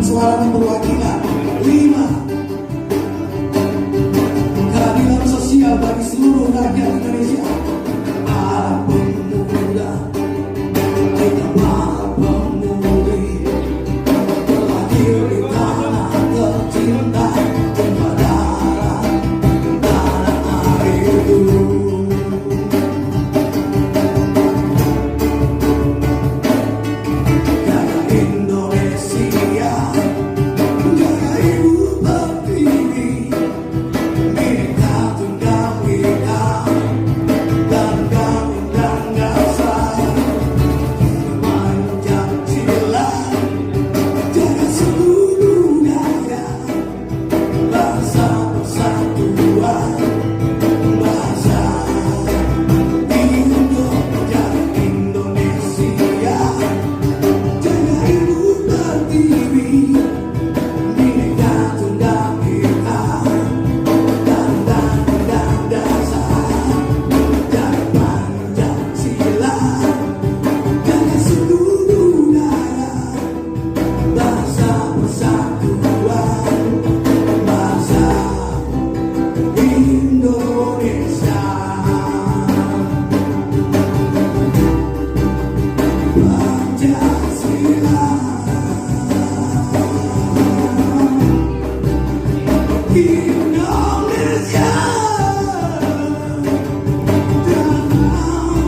suara perwakilan 5. Keadilan sosial bagi seluruh rakyat Indonesia. Para pemuda, kita para pemudi, terlahir di tanah tercinta, tumpah darah tanah airku. Jaga Indonesia, jaga Ibu Pertiwi, Bhinneka Tunggal Ika, dan Undang-Undang Dasar Pancasila, jaga seluruh budaya, bangsa persatuan, bangsa Indo, jaga Indonesia, jaga Ibu Pertiwi, Bhinneka Tunggal Ika, dan Undang-Undang Dasar, jaga Pancasila, jaga seluruh budaya, bangsa persatuan, bangsa Indonesia. Pancasila, Indonesia, dalam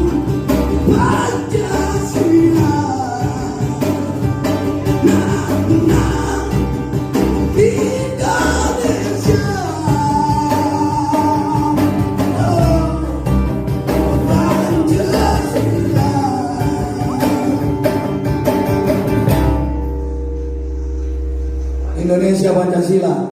Pancasila, nah, Indonesia, Pancasila. Indonesia Pancasila.